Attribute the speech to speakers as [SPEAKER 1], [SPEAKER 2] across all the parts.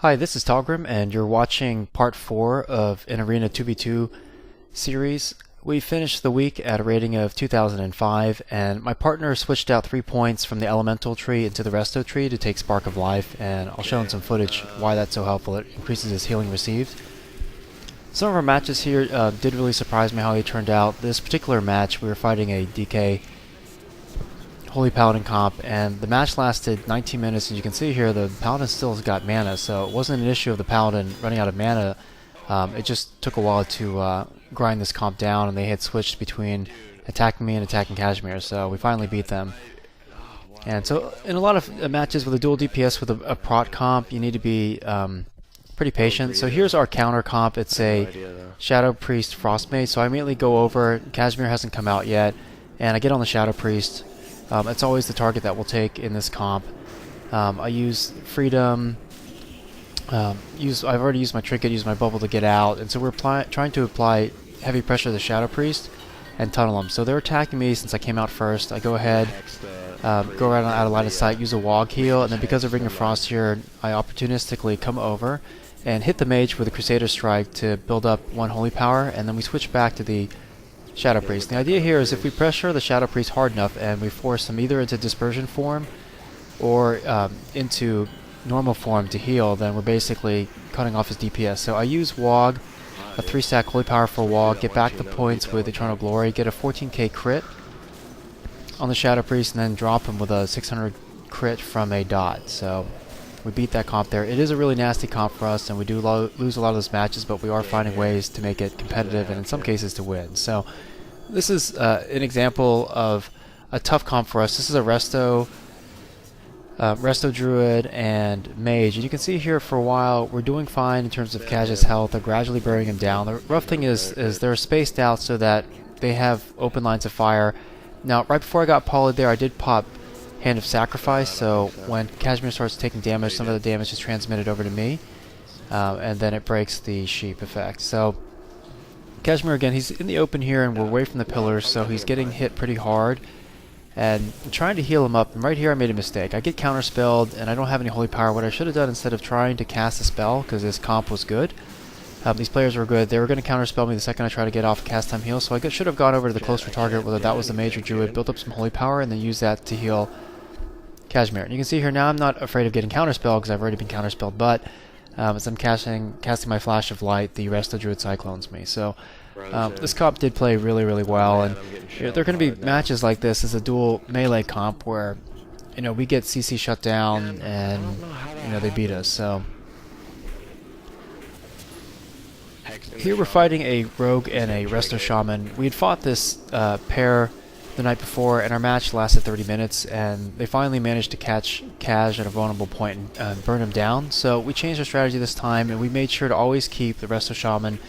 [SPEAKER 1] Hi, this is Taugrim, and you're watching part 4 of an Arena 2v2 series. We finished the week at a rating of 2005, and my partner switched out 3 points from the Elemental tree into the Resto tree to take Spark of Life, and I'll show in some footage why that's so helpful. It increases his healing received. Some of our matches here did really surprise me how they turned out. This particular match, we were fighting a DK Holy Paladin comp, and the match lasted 19 minutes, and you can see here the Paladin still has got mana, so it wasn't an issue of the Paladin running out of mana. It just took a while to grind this comp down, and they had switched between attacking me and attacking Kashmír, so we finally beat them. And so in a lot of matches with a dual DPS with a Prot comp, you need to be pretty patient. So here's our counter comp. It's a Shadow Priest Frost Mage, so I immediately go over. Kashmír hasn't come out yet, and I get on the Shadow Priest. It's always the target that we'll take in this comp. I use Freedom. I've already used my Trinket, used my Bubble to get out, and so we're trying to apply heavy pressure to the Shadow Priest and tunnel them. So they're attacking me since I came out first. I go ahead, go around out of line of sight, use a Wog heal, and then because of Ring of Frost here, I opportunistically come over and hit the Mage with a Crusader Strike to build up 1 Holy Power, and then we switch back to the Shadow Priest. The idea here is if we pressure the Shadow Priest hard enough and we force him either into dispersion form or into normal form to heal, then we're basically cutting off his DPS. So I use Wog, a 3-stack Holy Power for Wog, get back the points with Eternal Glory, get a 14k crit on the Shadow Priest, and then drop him with a 600 crit from a dot. So we beat that comp there. It is a really nasty comp for us, and we do lose a lot of those matches, but we are finding ways to make it competitive and in some cases to win. So this is an example of a tough comp for us. This is a Resto Druid and Mage. And you can see here for a while we're doing fine in terms of Kash's health. They're gradually burying him down. The rough thing is they're spaced out so that they have open lines of fire. Now, right before I got polyed there, I did pop Hand of Sacrifice, so when Kashmír starts taking damage, some of the damage is transmitted over to me, and then it breaks the sheep effect. So Kashmír, again, he's in the open here, and we're away from the pillars, so he's getting hit pretty hard, and I'm trying to heal him up, and right here I made a mistake. I get counterspelled, and I don't have any holy power. What I should have done instead of trying to cast a spell, because this comp was good, these players were good, they were going to counterspell me the second I try to get off a cast time heal, so I should have gone over to the closer target, whether that was the Mage or Druid, built up some holy power, and then use that to heal Kashmír. And you can see here now I'm not afraid of getting counterspelled because I've already been counterspelled, but as I'm casting my Flash of Light, the Resto Druid Cyclones me. So this comp did play really, really well, and there are going to be matches like this as a dual melee comp where we get CC shut down and they beat us. So here we're fighting a Rogue and a Resto Shaman. We had fought this pair the night before, and our match lasted 30 minutes, and they finally managed to catch Cash at a vulnerable point and burn him down. So we changed our strategy this time, and we made sure to always keep the Resto Shaman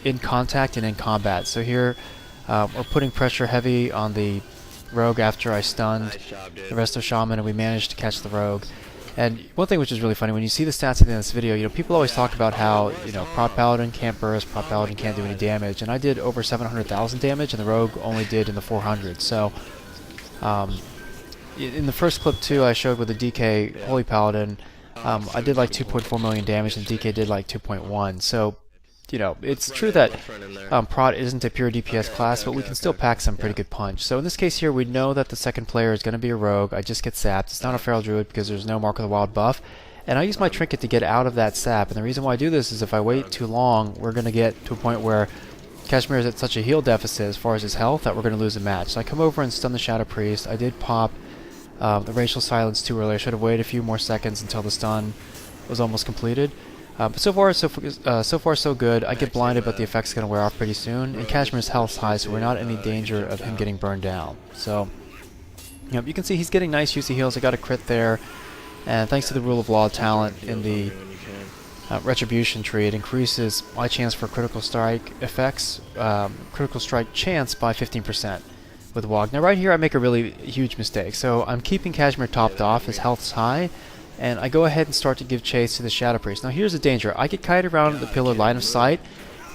[SPEAKER 1] in contact and in combat. So here we're putting pressure heavy on the Rogue after I stunned the Resto Shaman, and we managed to catch the Rogue. And one thing which is really funny, when you see the stats at the end of this video, people always talk about how, Prot Paladin can't burst, Prot Paladin can't do any damage, and I did over 700,000 damage, and the Rogue only did in the 400. So, in the first clip too, I showed with the DK Holy Paladin, I did like 2.4 million damage, and DK did like 2.1. So, it's true that Prot isn't a pure DPS class, but we can still pack some pretty good punch. So in this case here, we know that the second player is going to be a Rogue. I just get sapped. It's not a Feral Druid because there's no Mark of the Wild buff. And I use my Trinket to get out of that sap. And the reason why I do this is if I wait too long, we're going to get to a point where Kashmír is at such a heal deficit as far as his health that we're going to lose a match. So I come over and stun the Shadow Priest. I did pop the Racial Silence too early. I should have waited a few more seconds until the stun was almost completed. But so far so good. I get blinded, but the effect's going to wear off pretty soon. And Kashmír's health's high, so we're not in any danger of him getting burned down. So, you can see he's getting nice UC heals. I got a crit there, and thanks to the Rule of Law talent in the Retribution tree, it increases my chance for critical strike effects, critical strike chance by 15% with Wog. Now right here I make a really huge mistake. So I'm keeping Kashmír topped off, his health's high, and I go ahead and start to give chase to the Shadow Priest. Now here's the danger. I get kited around the pillar line of sight,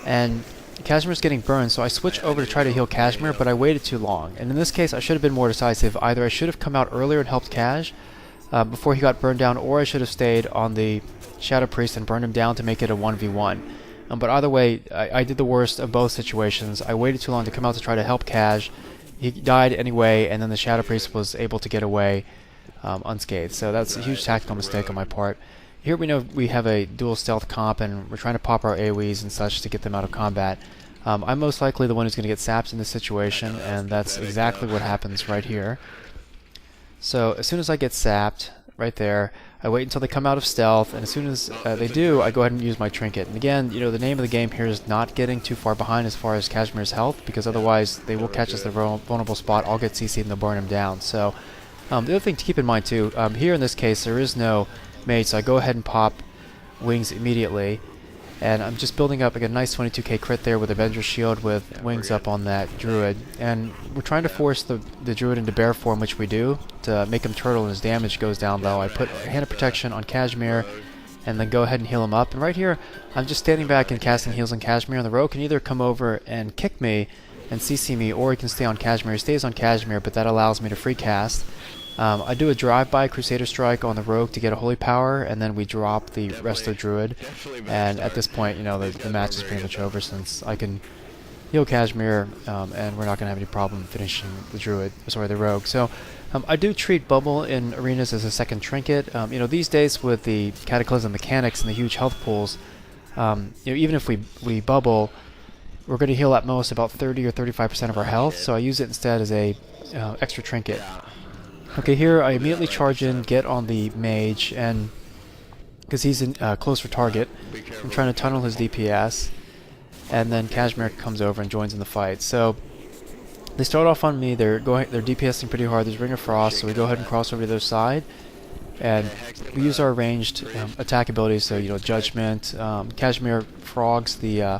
[SPEAKER 1] and Kashmír's getting burned, so I switch over to try to heal Kashmír, but I waited too long. And in this case, I should have been more decisive. Either I should have come out earlier and helped Cash, before he got burned down, or I should have stayed on the Shadow Priest and burned him down to make it a 1v1. But either way, I did the worst of both situations. I waited too long to come out to try to help Cash. He died anyway, and then the Shadow Priest was able to get away unscathed. So that's a huge tactical mistake on my part. Here we know we have a dual stealth comp, and we're trying to pop our AoEs and such to get them out of combat. I'm most likely the one who's going to get sapped in this situation, and that's exactly what happens right here. So as soon as I get sapped, right there, I wait until they come out of stealth, and as soon as they do, I go ahead and use my trinket. And again, the name of the game here is not getting too far behind as far as Kashmír's health, because otherwise they will catch us at the vulnerable spot, I'll get CC'd and they'll burn him down. So the other thing to keep in mind too, here in this case there is no Mage, so I go ahead and pop wings immediately. And I'm just building up, I get a nice 22k crit there with Avenger Shield with wings up on that Druid. And we're trying to force the Druid into bear form, which we do, to make him turtle and his damage goes down low. I put Hand of Protection on Kashmír and then go ahead and heal him up. And right here, I'm just standing back and casting heals on Kashmír, and the rogue can either come over and kick me and CC me, or he can stay on Kashmír. He stays on Kashmír, but that allows me to free cast. I do a drive-by Crusader Strike on the Rogue to get a Holy Power, and then we drop the Resto Druid. And at this point, the match is pretty much over since I can heal Kashmír, and we're not going to have any problem finishing the Rogue. So I do treat Bubble in arenas as a second trinket. These days with the Cataclysm mechanics and the huge health pools, even if we Bubble, we're going to heal at most about 30 or 35% of our health, so I use it instead as a extra trinket. Okay, here I immediately charge in, get on the Mage, and because he's a closer target, I'm trying to tunnel his DPS, and then Kashmír comes over and joins in the fight. So they start off on me, they're DPSing pretty hard, there's Ring of Frost, so we go ahead and cross over to their side, and we use our ranged attack abilities, so Judgment, Kashmír frogs the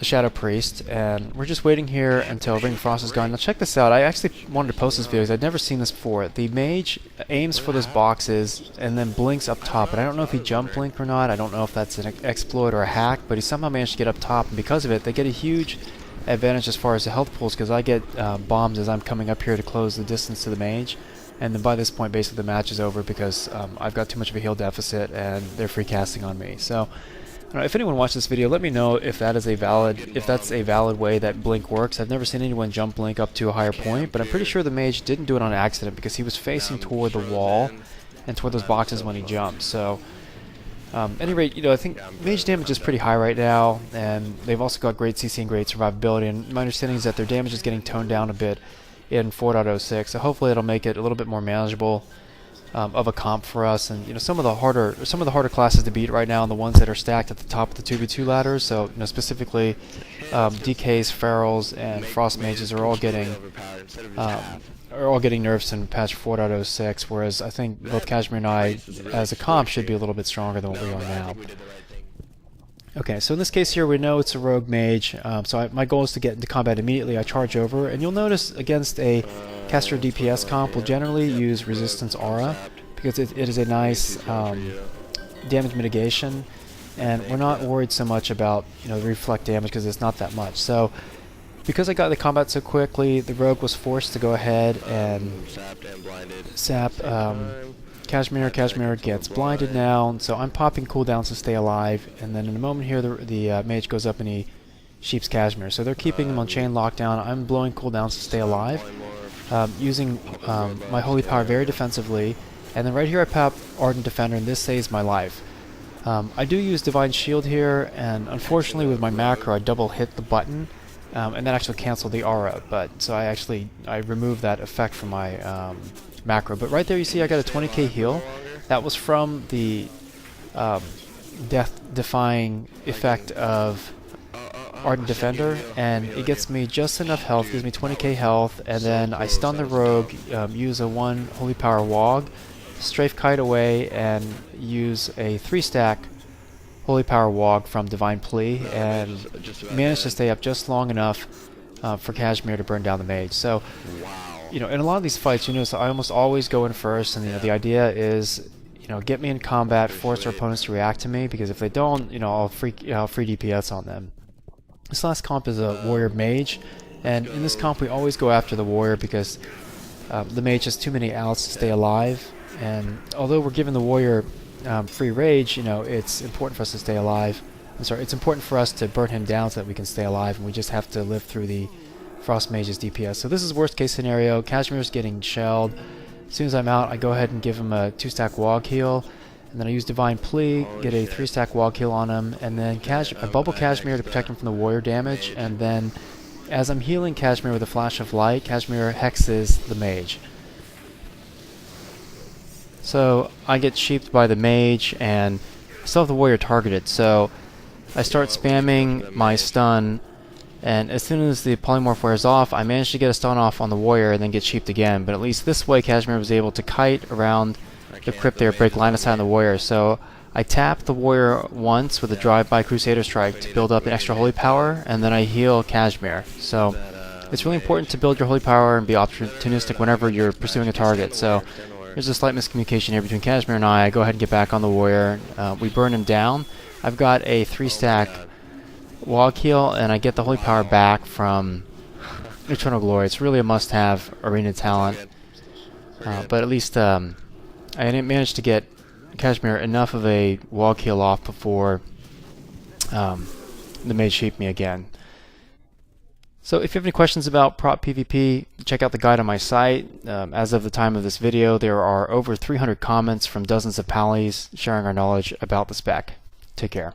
[SPEAKER 1] Shadow Priest, and we're just waiting here until Ring of Frost is gone. Now check this out, I actually wanted to post this video because I'd never seen this before. The Mage aims for those boxes and then blinks up top, but I don't know if he jump blinked or not. I don't know if that's an exploit or a hack, but he somehow managed to get up top, and because of it they get a huge advantage as far as the health pools, because I get bombs as I'm coming up here to close the distance to the Mage, and then by this point basically the match is over because I've got too much of a heal deficit and they're free casting on me. So if anyone watched this video, let me know if that's a valid way that blink works. I've never seen anyone jump blink up to a higher point, but I'm pretty sure the Mage didn't do it on accident because he was facing toward the wall and toward those boxes when he jumped. So at any rate, I think Mage damage is pretty high right now, and they've also got great CC and great survivability, and my understanding is that their damage is getting toned down a bit in 4.06, so hopefully it'll make it a little bit more manageable of a comp for us. And some of the harder classes to beat right now, and the ones that are stacked at the top of the 2v2 ladders, so specifically DKs, Ferals, and Frost Mages are all getting nerfs in patch 4.06, whereas I think both Kashmír and I as a comp should be a little bit stronger than what we are now. Okay, so in this case here we know it's a rogue mage, so my goal is to get into combat immediately. I charge over, and you'll notice against a caster DPS comp we'll generally use Resistance Aura because it is a nice damage mitigation, and we're not worried so much about the reflect damage because it's not that much. So because I got the combat so quickly, the rogue was forced to go ahead and sap Kashmír gets blinded now, so I'm popping cooldowns to stay alive, and then in a moment here the Mage goes up and he sheeps Kashmír. So they're keeping him on chain lockdown. I'm blowing cooldowns to stay alive, using my Holy Power very defensively, and then right here I pop Ardent Defender, and this saves my life. I do use Divine Shield here, and unfortunately with my macro I double hit the button, and that actually canceled the aura, but so I removed that effect from my macro. But right there you see I got a 20k heal. That was from the death-defying effect of Ardent Defender, and it gets me just enough health, gives me 20k health, and then I stun the rogue, use a 1 Holy Power Wog, strafe kite away, and use a 3-stack Holy Power Wog from Divine Plea, and manage to stay up just long enough for Kashmír to burn down the Mage. So in a lot of these fights, so I almost always go in first, and the idea is, get me in combat, force our opponents to react to me, because if they don't, I'll free DPS on them. This last comp is a Warrior Mage, and in this comp we always go after the Warrior because The mage has too many outs to stay alive, and although we're giving the warrior free rage, you know, it's important for us to stay alive. I'm sorry, it's important for us to burn him down so that we can stay alive, and we just have to live through the Frost Mage's DPS. So this is worst case scenario. Kashmír's getting shelled. As soon as I'm out, I go ahead and give him a 2-stack wog heal, and then I use Divine Plea, get a 3-stack wog heal on him, and then I bubble Kashmír to protect him from the warrior damage, and then as I'm healing Kashmír with a flash of light, Kashmír hexes the mage. So I get sheeped by the mage, and I still have the warrior targeted, so I start spamming my stun, and as soon as the polymorph wears off, I manage to get a stun off on the warrior and then get sheeped again. But at least this way Kashmír was able to kite around the crypt there, break line of sight on the warrior. So I tap the warrior once with a drive-by Crusader Strike to build up an extra holy power, and then I heal Kashmír. So it's really important to build your holy power and be opportunistic whenever you're pursuing a target. So there's a slight miscommunication here between Kashmír and I. I go ahead and get back on the warrior. We burn him down. I've got a 3-stack wog heal, and I get the holy power back from Eternal Glory. It's really a must-have arena talent. But at least I didn't manage to get Kashmír enough of a wog heal off before the mage sheeped me again. So if you have any questions about Prot PvP, check out the guide on my site. As of the time of this video, there are over 300 comments from dozens of Pallies sharing our knowledge about the spec. Take care.